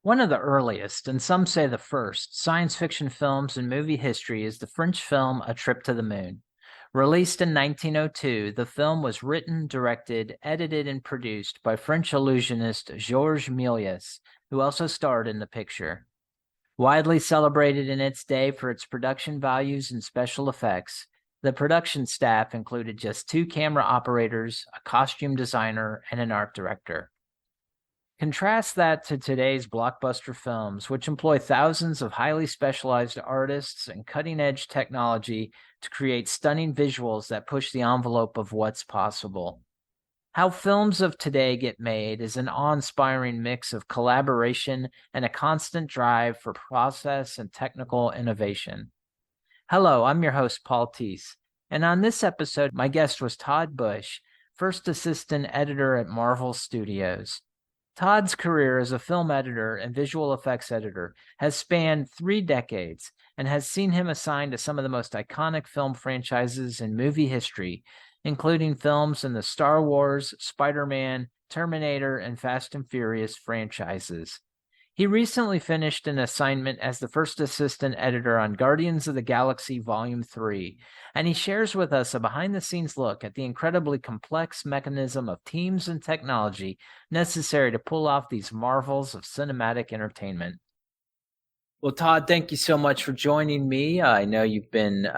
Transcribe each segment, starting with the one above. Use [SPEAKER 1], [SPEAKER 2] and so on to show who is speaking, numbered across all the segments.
[SPEAKER 1] One of the earliest, and some say the first, science fiction films in movie history is the French film A Trip to the Moon. Released in 1902, the film was written, directed, edited, and produced by French illusionist Georges Méliès, who also starred in the picture. Widely celebrated in its day for its production values and special effects, the production staff included just two camera operators, a costume designer, and an art director. Contrast that to today's blockbuster films, which employ thousands of highly specialized artists and cutting-edge technology to create stunning visuals that push the envelope of what's possible. How films of today get made is an awe-inspiring mix of collaboration and a constant drive for process and technical innovation. Hello, I'm your host, Paul Teese, and on this episode, my guest was Todd Busch, first assistant editor at Marvel Studios. Todd's career as a film editor and visual effects editor has spanned 3 decades and has seen him assigned to some of the most iconic film franchises in movie history, including films in the Star Wars, Spider-Man, Terminator, and Fast and Furious franchises. He recently finished an assignment as the first assistant editor on Guardians of the Galaxy Volume 3, and he shares with us a behind-the-scenes look at the incredibly complex mechanism of teams and technology necessary to pull off these marvels of cinematic entertainment. Well, Todd, thank you so much for joining me. I know you've been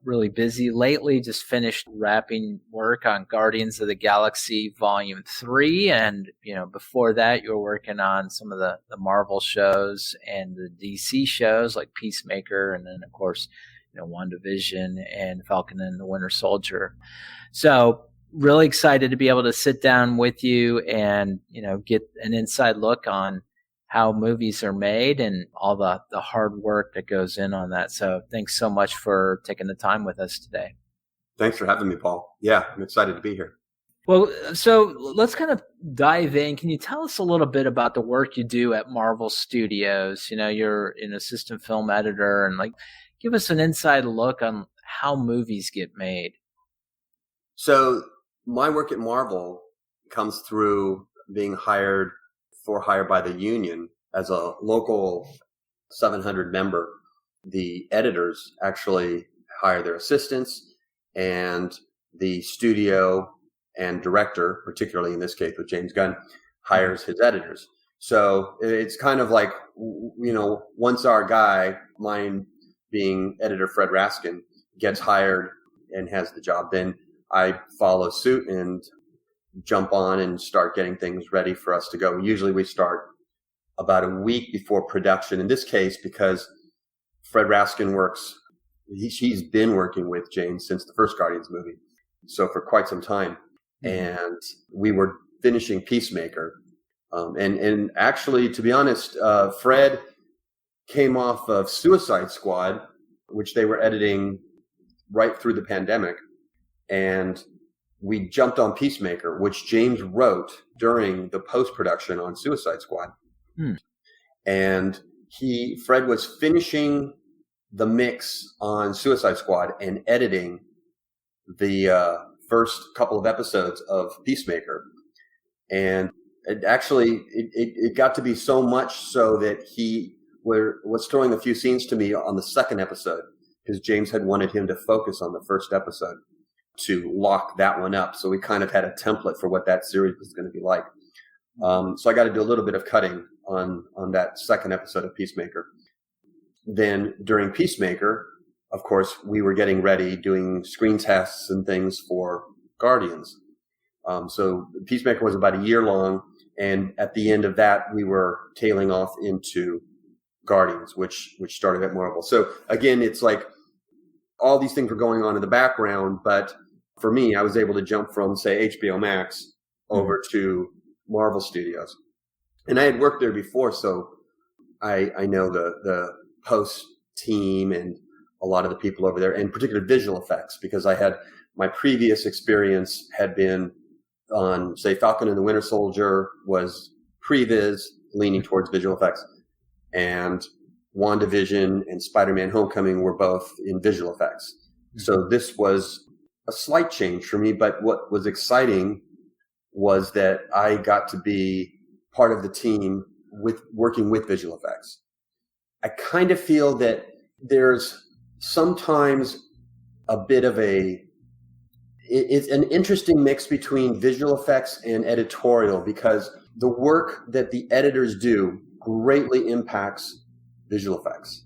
[SPEAKER 1] really busy lately, just finished wrapping work on Guardians of the Galaxy Volume 3. And, before that, you were working on some of the Marvel shows and the DC shows like Peacemaker. And then, of course, WandaVision and Falcon and the Winter Soldier. So really excited to be able to sit down with you and, get an inside look on how movies are made and all the hard work that goes in on that. So thanks so much for taking the time with us today.
[SPEAKER 2] Thanks for having me, Paul. Yeah, I'm excited to be here.
[SPEAKER 1] Well, so let's kind of dive in. Can you tell us a little bit about the work you do at Marvel Studios? You're an assistant film editor, and give us an inside look on how movies get made.
[SPEAKER 2] So my work at Marvel comes through being hired by the union as a local 700 member. The editors actually hire their assistants, and the studio and director, particularly in this case with James Gunn, hires his editors. So it's kind of like, once our guy, mine being editor Fred Raskin, gets hired and has the job, then I follow suit and jump on and start getting things ready for us to go. Usually we start about a week before production. In this case, because Fred Raskin he's been working with James since the first Guardians movie, so for quite some time. And we were finishing Peacemaker. And actually, to be honest, Fred came off of Suicide Squad, which they were editing right through the pandemic. And we jumped on Peacemaker, which James wrote during the post-production on Suicide Squad. And Fred was finishing the mix on Suicide Squad and editing the first couple of episodes of Peacemaker. And it got to be so much so that he was throwing a few scenes to me on the second episode, because James had wanted him to focus on the first episode to lock that one up. So we kind of had a template for what that series was going to be like. So I got to do a little bit of cutting on that second episode of Peacemaker. Then during Peacemaker, of course, we were getting ready, doing screen tests and things for Guardians. So Peacemaker was about a year long. And at the end of that, we were tailing off into Guardians, which started at Marvel. So again, it's like all these things were going on in the background, but for me, I was able to jump from, say, HBO Max over to Marvel Studios. And I had worked there before, so I know the post team and a lot of the people over there, and particularly visual effects, because my previous experience had been on, say, Falcon and the Winter Soldier was previs, leaning towards visual effects, and WandaVision and Spider-Man Homecoming were both in visual effects. So this was a slight change for me, but what was exciting was that I got to be part of the team with working with visual effects. I kind of feel that there's sometimes a bit of it's an interesting mix between visual effects and editorial, because the work that the editors do greatly impacts visual effects.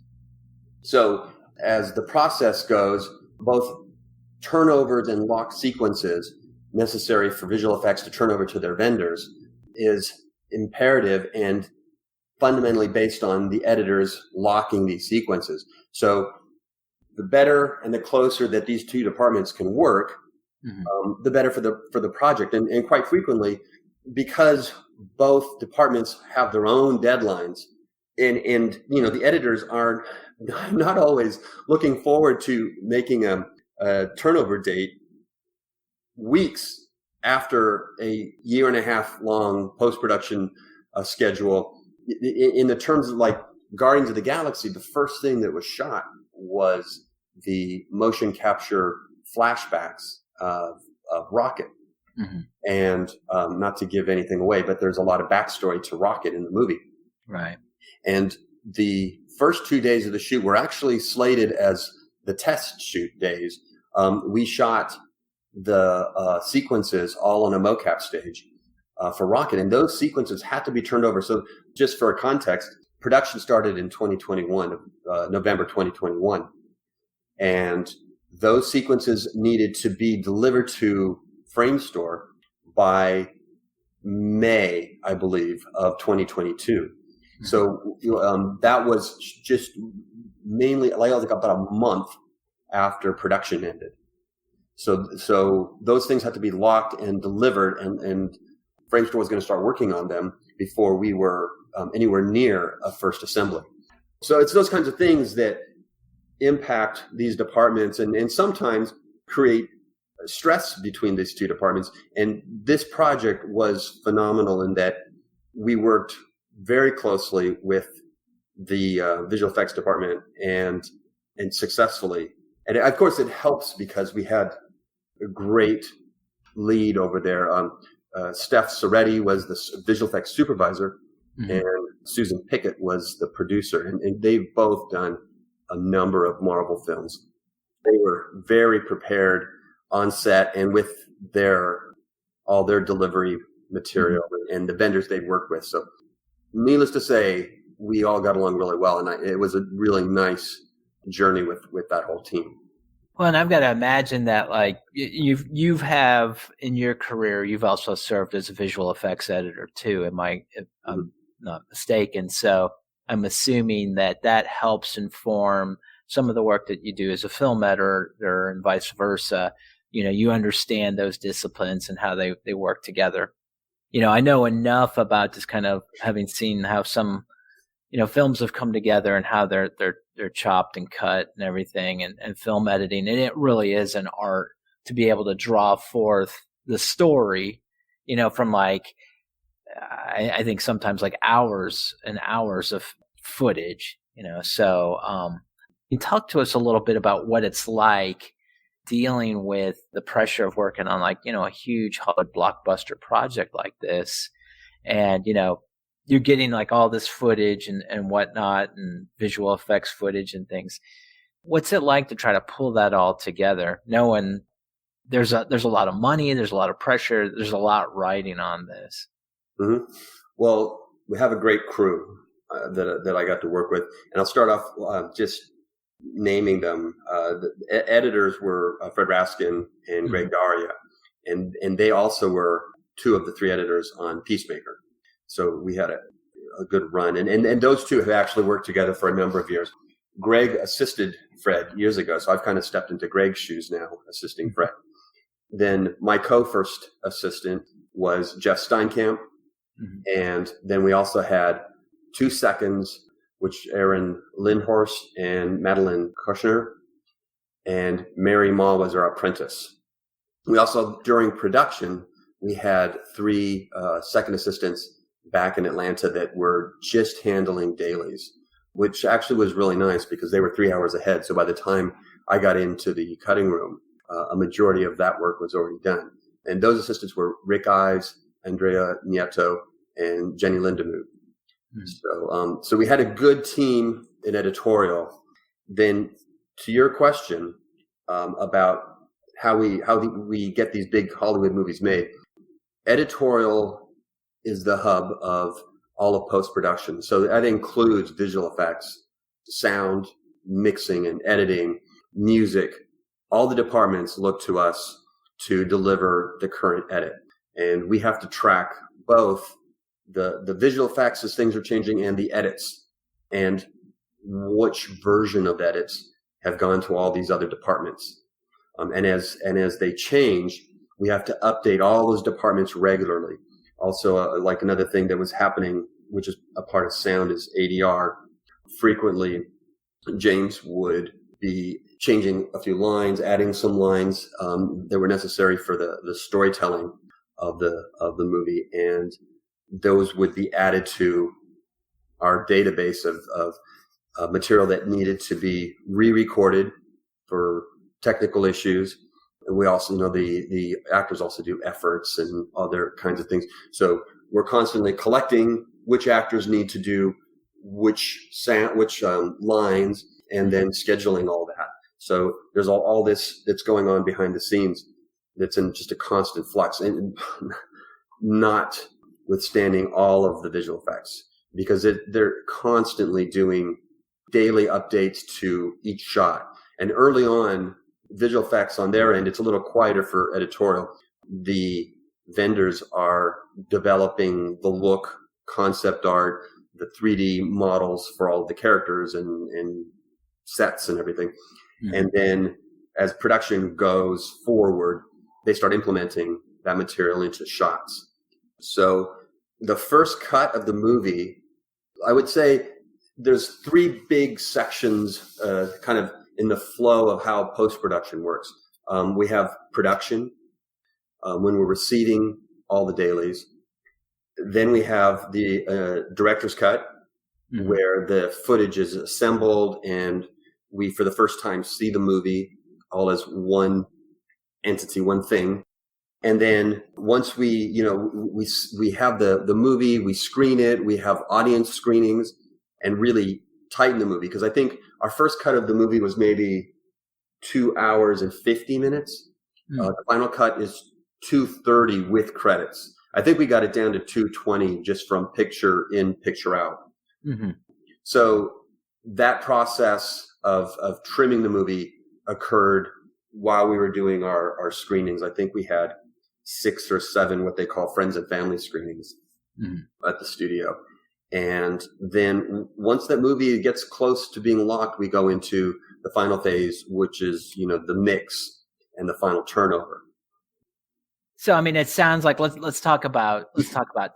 [SPEAKER 2] So as the process goes, both turnovers and lock sequences necessary for visual effects to turn over to their vendors is imperative and fundamentally based on the editors locking these sequences. So the better and the closer that these two departments can work, the better for the project. And quite frequently, because both departments have their own deadlines, and the editors are not always looking forward to making a turnover date weeks after a 1.5 year long post-production schedule. In the terms of like Guardians of the Galaxy, the first thing that was shot was the motion capture flashbacks of Rocket. And not to give anything away, but there's a lot of backstory to Rocket in the movie.
[SPEAKER 1] Right.
[SPEAKER 2] And the first 2 days of the shoot were actually slated as the test shoot days. We shot the sequences all on a mocap stage for Rocket, and those sequences had to be turned over. So just for context, production started in 2021, November 2021. And those sequences needed to be delivered to Framestore by May, I believe, of 2022. So that was just mainly like about a month after production ended. So those things had to be locked and delivered, and Framestore was going to start working on them before we were anywhere near a first assembly. So it's those kinds of things that impact these departments and sometimes create stress between these two departments. And this project was phenomenal in that we worked very closely with the visual effects department and successfully. And of course it helps because we had a great lead over there. Steph Soretti was the visual effects supervisor, and Susan Pickett was the producer. And they've both done a number of Marvel films. They were very prepared on set and with all their delivery material and the vendors they worked with. So needless to say, we all got along really well, and it was a really nice journey with that whole team.
[SPEAKER 1] Well, and I've got to imagine that, like, you've have in your career, you've also served as a visual effects editor too. If I'm not mistaken? So I'm assuming that helps inform some of the work that you do as a film editor, and vice versa. You understand those disciplines and how they work together. I know enough about just kind of having seen how some, films have come together and how they're chopped and cut and everything, and film editing. And it really is an art to be able to draw forth the story, from like, I think sometimes like hours and hours of footage, So can you talk to us a little bit about what it's like dealing with the pressure of working on like, a huge Hollywood blockbuster project like this, and, you're getting like all this footage and whatnot, and visual effects footage and things. What's it like to try to pull that all together, knowing there's a lot of money, there's a lot of pressure, there's a lot riding on this?
[SPEAKER 2] Well, we have a great crew that I got to work with, and I'll start off just naming them. The editors were Fred Raskin and Greg Daria, and they also were two of the three editors on Peacemaker. So we had a good run, and those two have actually worked together for a number of years. Greg assisted Fred years ago, so I've kind of stepped into Greg's shoes now, assisting Fred. Then my co-first assistant was Jeff Steinkamp, and then we also had 2 seconds, which Aaron Lindhorst and Madeline Kushner, and Mary Ma was our apprentice. We also, during production, we had 3 second assistants back in Atlanta that were just handling dailies, which actually was really nice because they were 3 hours ahead. So by the time I got into the cutting room, a majority of that work was already done. And those assistants were Rick Ives, Andrea Nieto, and Jenny Lindemuth. So we had a good team in editorial. Then to your question about how we get these big Hollywood movies made, editorial is the hub of all of post-production. So that includes visual effects, sound, mixing and editing, music. All the departments look to us to deliver the current edit. And we have to track both the visual effects as things are changing and the edits, and which version of edits have gone to all these other departments. And as they change, we have to update all those departments regularly. Also, like another thing that was happening, which is a part of sound, is ADR. Frequently, James would be changing a few lines, adding some lines that were necessary for the storytelling of the movie, and those would be added to our database of material that needed to be re-recorded for technical issues. And we also, the actors also do efforts and other kinds of things. So we're constantly collecting which actors need to do which lines, and then scheduling all that. So there's all this that's going on behind the scenes that's in just a constant flux, and not withstanding all of the visual effects, because they're constantly doing daily updates to each shot. And early on, visual effects on their end, it's a little quieter for editorial. The vendors are developing the look, concept art, the 3D models for all of the characters and sets and everything. Mm-hmm. And then as production goes forward, they start implementing that material into shots. So the first cut of the movie, I would say there's three big sections kind of in the flow of how post-production works. We have production when we're receiving all the dailies. Then we have the director's cut, mm-hmm. where the footage is assembled and we, for the first time, see the movie all as one entity, one thing. And then once we have the movie, we screen it, we have audience screenings and really tighten the movie. Because I think our first cut of the movie was maybe 2 hours and 50 minutes. Mm-hmm. The final cut is 2:30 with credits. I think we got it down to 2:20 just from picture in, picture out. Mm-hmm. So that process of trimming the movie occurred while we were doing our screenings. I think we had 6 or 7 what they call friends and family screenings mm-hmm. at the studio. And then once that movie gets close to being locked, we go into the final phase, which is, the mix and the final turnover.
[SPEAKER 1] So, I mean, it sounds like let's talk about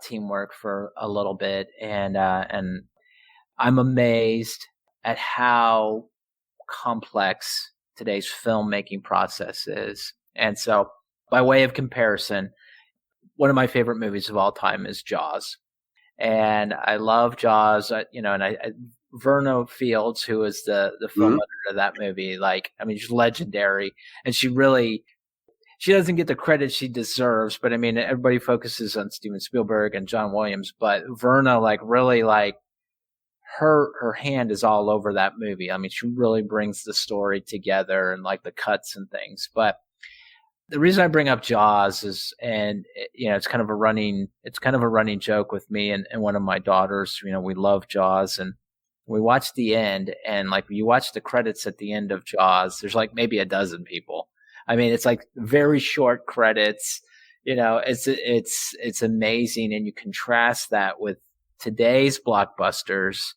[SPEAKER 1] teamwork for a little bit, and I'm amazed at how complex today's filmmaking process is. And so, by way of comparison, one of my favorite movies of all time is Jaws, and I love Jaws. Verna Fields, who is the film editor of that movie, she's legendary, and she doesn't get the credit she deserves, but I mean, everybody focuses on Steven Spielberg and John Williams, but Verna, her hand is all over that movie. I mean, she really brings the story together and the cuts and things. But the reason I bring up Jaws is, and it's kind of a running joke with me and one of my daughters. We love Jaws, and we watch the end, and you watch the credits at the end of Jaws, there's maybe a dozen people. I mean, it's very short credits. It's amazing, and you contrast that with today's blockbusters,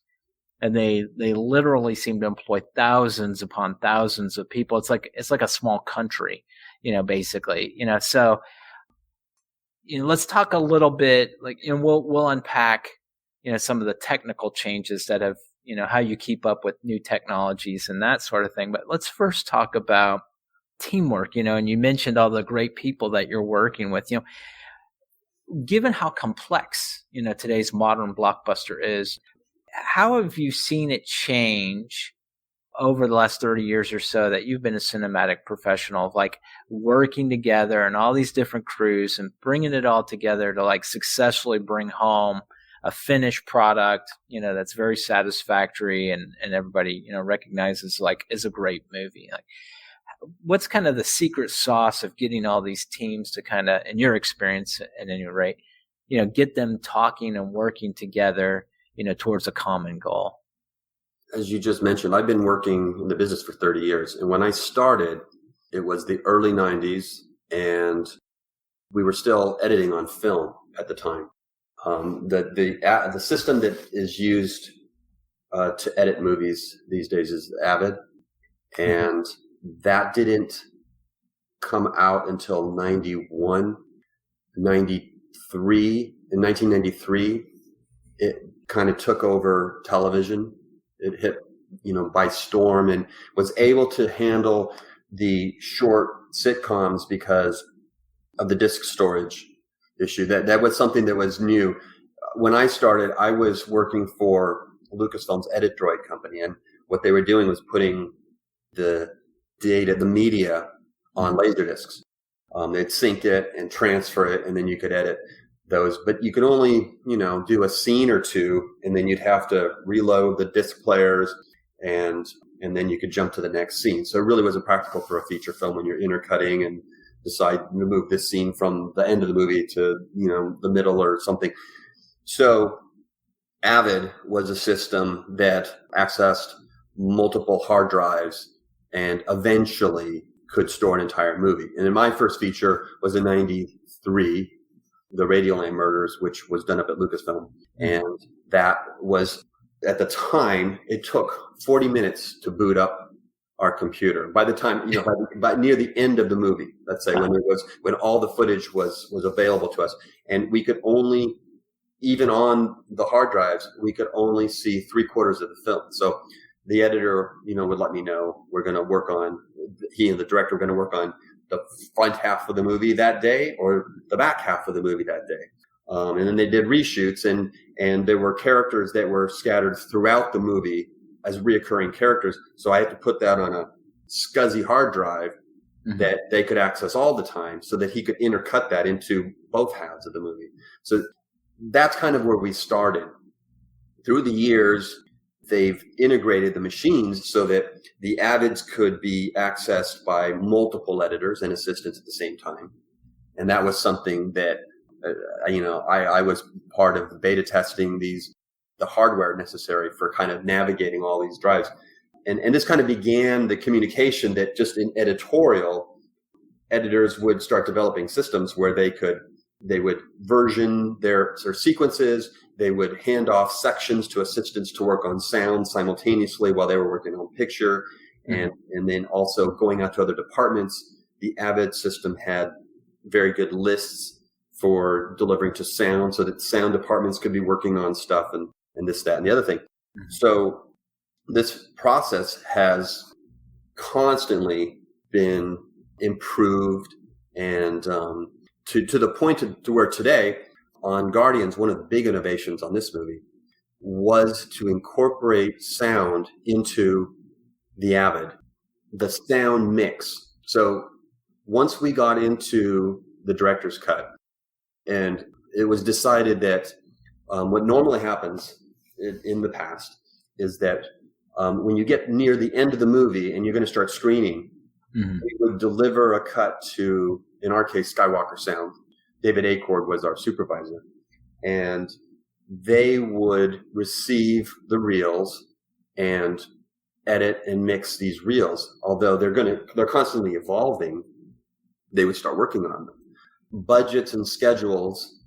[SPEAKER 1] and they literally seem to employ thousands upon thousands of people. It's like a small country, basically. So let's talk a little bit. We'll unpack some of the technical changes that have how you keep up with new technologies and that sort of thing. But let's first talk about teamwork, and you mentioned all the great people that you're working with. Given how complex, today's modern blockbuster is, how have you seen it change over the last 30 years or so that you've been a cinematic professional, of working together and all these different crews and bringing it all together to successfully bring home a finished product, that's very satisfactory and everybody, recognizes like is a great movie. Like, what's kind of the secret sauce of getting all these teams to kind of, in your experience at any rate, get them talking and working together, towards a common goal?
[SPEAKER 2] As you just mentioned, I've been working in the business for 30 years. And when I started, it was the early 90s, and we were still editing on film at the time. The system that is used to edit movies these days is Avid, and that didn't come out until 91, 93. In 1993, it kind of took over television. It hit, by storm, and was able to handle the short sitcoms because of the disk storage issue. That was something that was new. When I started, I was working for Lucasfilm's EditDroid company, and what they were doing was putting the data, the media, on Laserdiscs. They'd sync it and transfer it, and then you could edit those. But you could only, do a scene or two, and then you'd have to reload the disc players, and then you could jump to the next scene. So it really wasn't practical for a feature film when you're intercutting and decide to move this scene from the end of the movie to, the middle or something. So Avid was a system that accessed multiple hard drives and eventually could store an entire movie. And in my first feature was in 93, the Radioland Murders, which was done up at Lucasfilm. And that was, at the time, it took 40 minutes to boot up our computer. By the time, by near the end of the movie, let's say, when all the footage was available to us, and we could only, even on the hard drives, we could only see 3/4 of the film. So the editor, would let me know, he and the director were going to work on the front half of the movie that day or the back half of the movie that day. And then they did reshoots, and there were characters that were scattered throughout the movie as reoccurring characters. So I had to put that on a SCSI hard drive that they could access all the time, so that he could intercut that into both halves of the movie. So that's kind of where we started. Through the years, they've integrated the machines so that the Avids could be accessed by multiple editors and assistants at the same time. And that was something that, I was part of the beta testing the hardware necessary for kind of navigating all these drives. And this kind of began the communication that just in editorial, editors would start developing systems where they would version their sequences. They would hand off sections to assistants to work on sound simultaneously while they were working on picture. And then also going out to other departments. The Avid system had very good lists for delivering to sound, so that sound departments could be working on stuff and this, that, and the other thing. So this process has constantly been improved, and to the point to where today on Guardians, one of the big innovations on this movie was to incorporate sound into the Avid, the sound mix. So once we got into the director's cut, and it was decided that what normally happens in the past is that when you get near the end of the movie and you're going to start screening, we would deliver a cut to, in our case, Skywalker Sound. David Acord was our supervisor, and they would receive the reels and edit and mix these reels. Although they're constantly evolving, they would start working on them. Budgets and schedules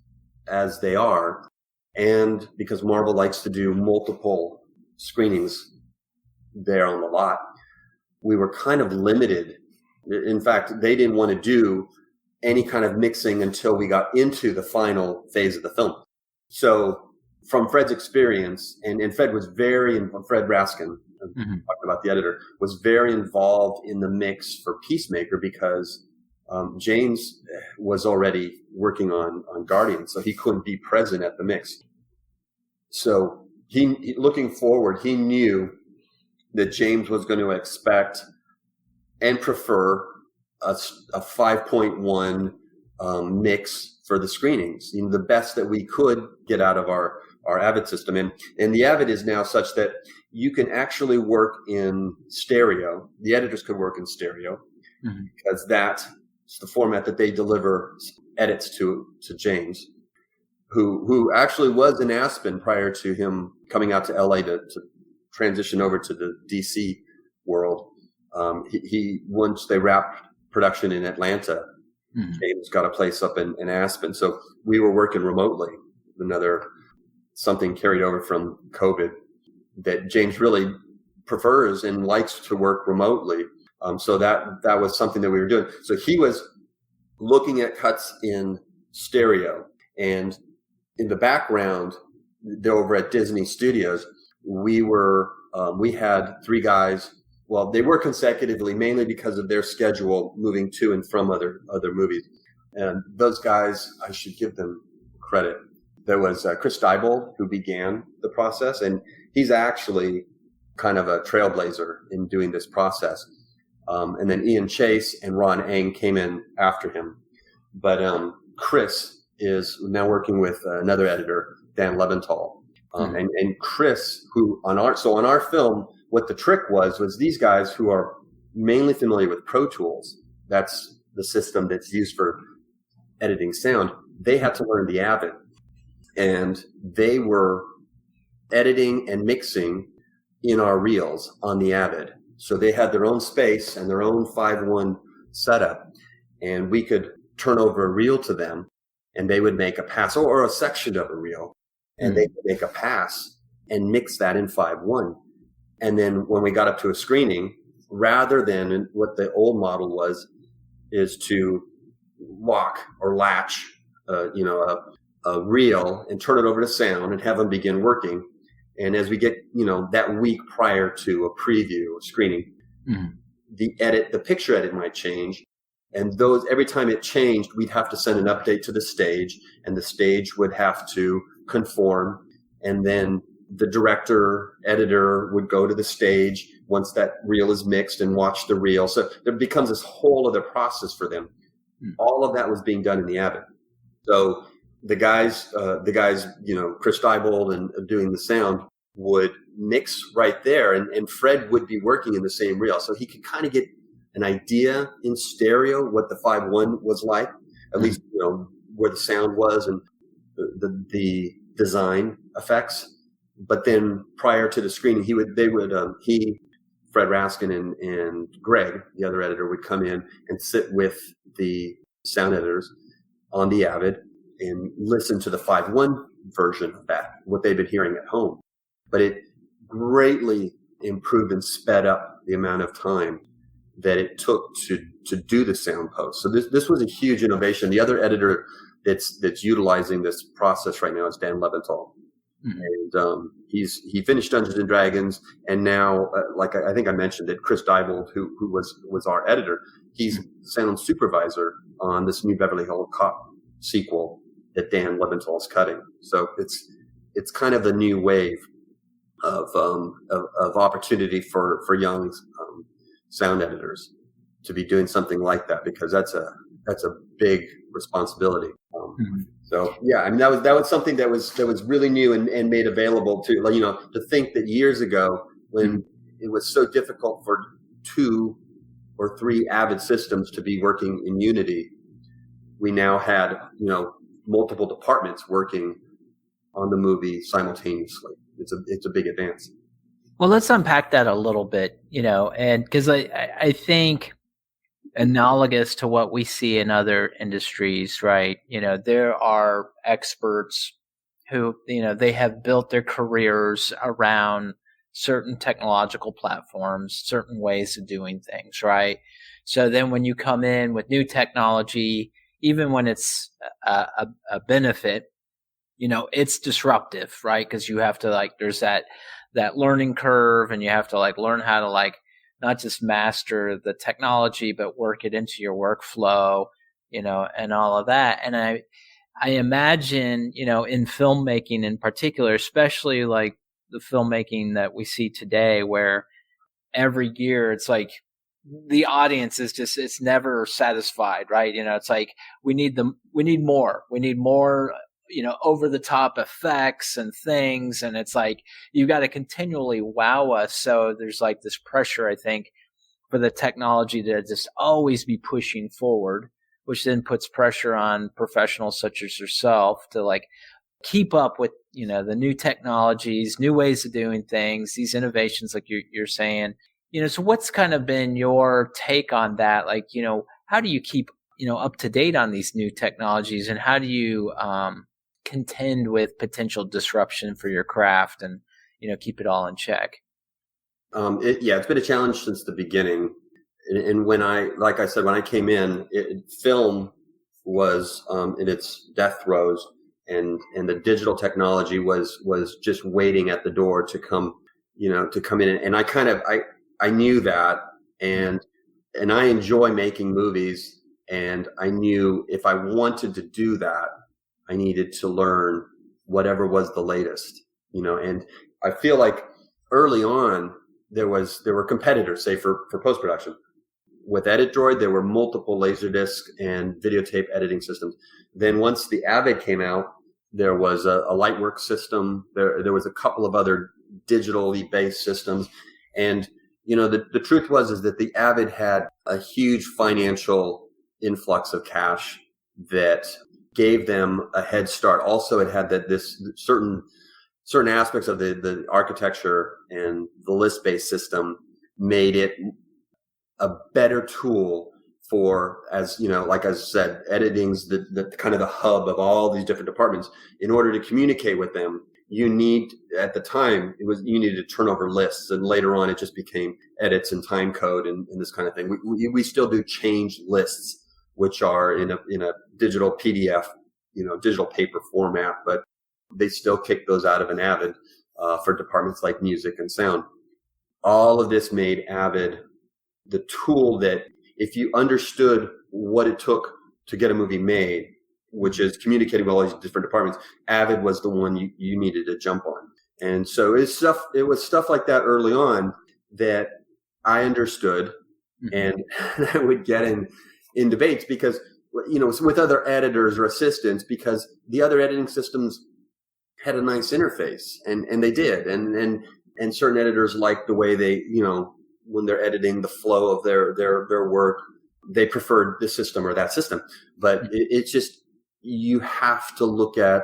[SPEAKER 2] as they are, and because Marvel likes to do multiple screenings there on the lot, we were kind of limited. In fact, they didn't want to do any kind of mixing until we got into the final phase of the film. So from Fred's experience, and Fred Raskin, talking about the editor, was very involved in the mix for Peacemaker because James was already working on Guardians, so he couldn't be present at the mix. So looking forward, he knew that James was going to expect and prefer a 5.1 mix for the screenings, the best that we could get out of our Avid system. And the Avid is now such that you can actually work in stereo. The editors could work in stereo because that's the format that they deliver edits to James, who actually was in Aspen prior to him coming out to LA to transition over to the DC world. He once they wrapped production in Atlanta, James got a place up in Aspen. So we were working remotely. Something carried over from COVID that James really prefers and likes to work remotely. So that was something that we were doing. So he was looking at cuts in stereo, and in the background, over at Disney Studios, we had 3 guys. Well, they were consecutively, mainly because of their schedule moving to and from other movies. And those guys, I should give them credit. There was Chris Diebold, who began the process, and he's actually kind of a trailblazer in doing this process. And then Ian Chase and Ron Eng came in after him. But Chris is now working with another editor, Dan Leventhal. And Chris, who on our film, what the trick was these guys who are mainly familiar with Pro Tools, that's the system that's used for editing sound, they had to learn the Avid. And they were editing and mixing in our reels on the Avid. So they had their own space and their own 5.1 setup. And we could turn over a reel to them, and they would make a pass or a section of a reel, and they would make a pass and mix that in 5.1. And then when we got up to a screening, rather than what the old model is to lock or latch, a reel and turn it over to sound and have them begin working. And as we get, that week prior to a preview or screening, the picture edit might change. And every time it changed, we'd have to send an update to the stage, and the stage would have to conform. And then the director, editor would go to the stage once that reel is mixed and watch the reel. So there becomes this whole other process for them. All of that was being done in the Avid. So the guys, Chris Diebold and doing the sound would mix right there, and Fred would be working in the same reel. So he could kind of get an idea in stereo what the 5.1 was like, at least, where the sound was and the design effects. But then prior to the screening, Fred Raskin and Greg, the other editor, would come in and sit with the sound editors on the Avid and listen to the 5.1 version of that, what they've been hearing at home. But it greatly improved and sped up the amount of time that it took to do the sound post. So this was a huge innovation. The other editor that's utilizing this process right now is Dan Leventhal. And he finished Dungeons and Dragons, and now, like I think I mentioned, that Chris Diebold, who was our editor, he's sound supervisor on this new Beverly Hills Cop sequel that Dan Leventhal's cutting. So it's kind of the new wave of opportunity for young sound editors to be doing something like that, because that's a big responsibility. So yeah, I mean that was something that was really new and made available to think that years ago, when it was so difficult for 2 or 3 Avid systems to be working in unity, we now had multiple departments working on the movie simultaneously. It's a big advance.
[SPEAKER 1] Well, let's unpack that a little bit, and because I think analogous to what we see in other industries, right? There are experts who, they have built their careers around certain technological platforms, certain ways of doing things, right? So then when you come in with new technology, even when it's a benefit, it's disruptive, right? Because you have to there's that learning curve, and you have to learn how to not just master the technology, but work it into your workflow, and all of that. And I imagine, in filmmaking in particular, especially the filmmaking that we see today, where every year it's the audience is just, it's never satisfied, right? It's like we need more, over the top effects and things. And it's like, you got to continually wow us. So there's like this pressure, I think, for the technology to just always be pushing forward, which then puts pressure on professionals such as yourself to like keep up with, the new technologies, new ways of doing things, these innovations, like you're saying. So what's kind of been your take on that? Like, how do you keep, up to date on these new technologies, and how do you contend with potential disruption for your craft and, keep it all in check?
[SPEAKER 2] It's been a challenge since the beginning. And when like I said, when I came in, film was in its death throes, and the digital technology was just waiting at the door to come in. And I knew that, and I enjoy making movies, and I knew if I wanted to do that, I needed to learn whatever was the latest, and I feel like early on there were competitors, say for post-production. With EditDroid, there were multiple Laserdisc and videotape editing systems. Then once the Avid came out, there was a Lightworks system. There was a couple of other digitally based systems. And, the truth is that the Avid had a huge financial influx of cash that gave them a head start. Also, it had this certain aspects of the architecture and the list-based system made it a better tool for, as like I said, editing's the kind of the hub of all these different departments. In order to communicate with them, at the time, you needed to turn over lists, and later on it just became edits and time code and this kind of thing. We still do change lists, which are in a digital PDF, digital paper format, but they still kick those out of an Avid for departments like music and sound. All of this made Avid the tool that, if you understood what it took to get a movie made, which is communicating with all these different departments, Avid was the one you needed to jump on. And so it was stuff like that early on that I understood, and I would get in debates because, with other editors or assistants, because the other editing systems had a nice interface, and they did. And certain editors liked the way they, when they're editing the flow of their work, they preferred this system or that system. But it's just, you have to look at,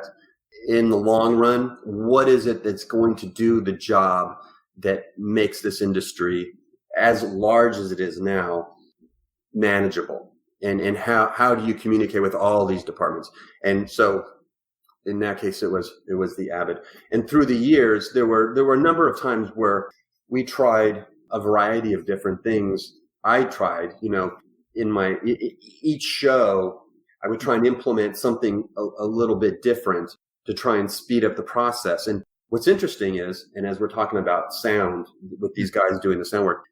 [SPEAKER 2] in the long run, what is it that's going to do the job that makes this industry, as large as it is now, manageable, and how do you communicate with all these departments? And so in that case, it was the Avid. And through the years, there were a number of times where we tried a variety of different things. I tried, in each show, I would try and implement something a little bit different to try and speed up the process. And what's interesting is, and as we're talking about sound with these guys doing the sound work,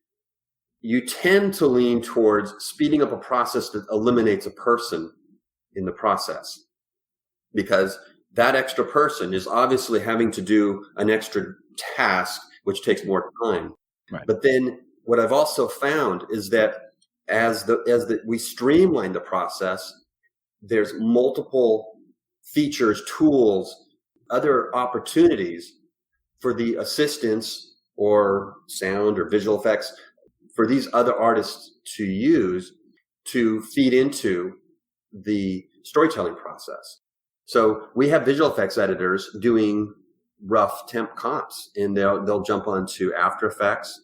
[SPEAKER 2] you tend to lean towards speeding up a process that eliminates a person in the process, because that extra person is obviously having to do an extra task, which takes more time.
[SPEAKER 1] Right.
[SPEAKER 2] But then what I've also found is that as we streamline the process, there's multiple features, tools, other opportunities for the assistants or sound or visual effects for these other artists to use to feed into the storytelling process. So we have visual effects editors doing rough temp comps, and they'll jump onto After Effects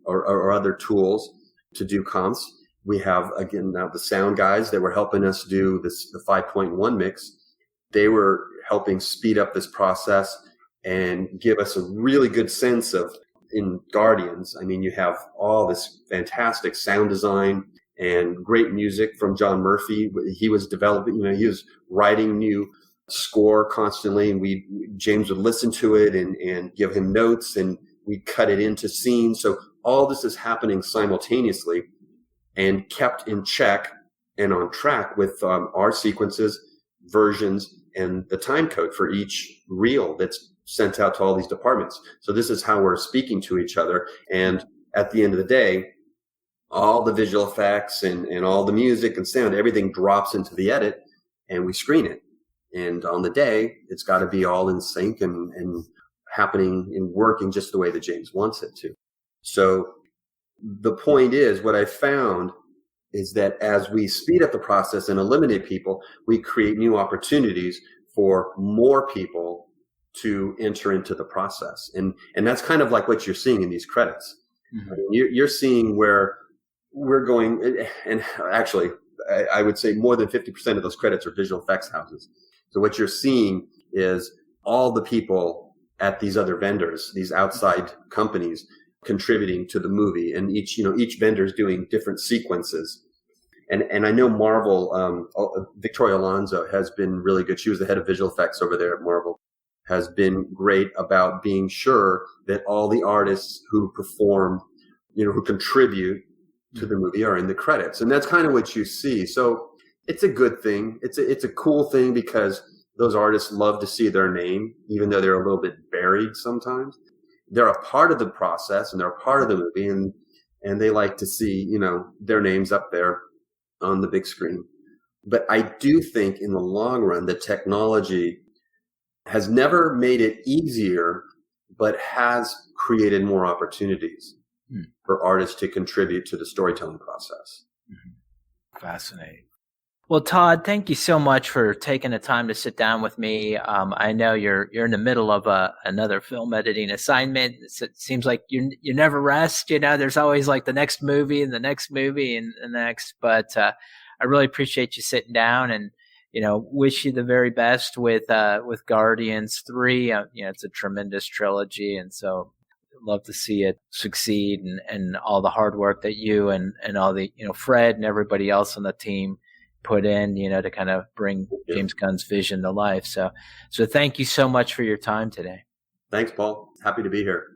[SPEAKER 2] or other tools to do comps. We have, again, now the sound guys that were helping us do the 5.1 mix. They were helping speed up this process and give us a really good sense of, in Guardians, I mean, you have all this fantastic sound design and great music from John Murphy. He was developing, he was writing new score constantly, and James would listen to it and give him notes, and we'd cut it into scenes. So all this is happening simultaneously and kept in check and on track with our sequences, versions, and the time code for each reel that's sent out to all these departments. So this is how we're speaking to each other. And at the end of the day, all the visual effects and all the music and sound, everything drops into the edit and we screen it. And on the day, it's got to be all in sync and happening and working just the way that James wants it to. So the point is, what I found is that as we speed up the process and eliminate people, we create new opportunities for more people to enter into the process. And that's kind of like what you're seeing in these credits. Mm-hmm. I mean, you're seeing where we're going, and actually, I would say more than 50% of those credits are visual effects houses. So what you're seeing is all the people at these other vendors, these outside companies, contributing to the movie, and each vendor is doing different sequences. And I know Marvel, Victoria Alonso has been really good. She was the head of visual effects over there at Marvel, has been great about being sure that all the artists who perform, who contribute to the movie are in the credits. And that's kind of what you see. So it's a good thing. It's a cool thing because those artists love to see their name, even though they're a little bit buried sometimes. They're a part of the process and they're a part of the movie, and they like to see, their names up there on the big screen. But I do think in the long run, the technology has never made it easier, but has created more opportunities for artists to contribute to the storytelling process.
[SPEAKER 1] Fascinating. Well, Todd, thank you so much for taking the time to sit down with me. I know you're in the middle of another film editing assignment. It seems like you never rest. There's always like the next movie and the next movie and the next. But I really appreciate you sitting down, and wish you the very best with Guardians 3. It's a tremendous trilogy, and so love to see it succeed, and all the hard work that you and all the Fred and everybody else on the team put in, to kind of bring James Gunn's vision to life. So thank you so much for your time today.
[SPEAKER 2] Thanks, Paul. Happy to be here.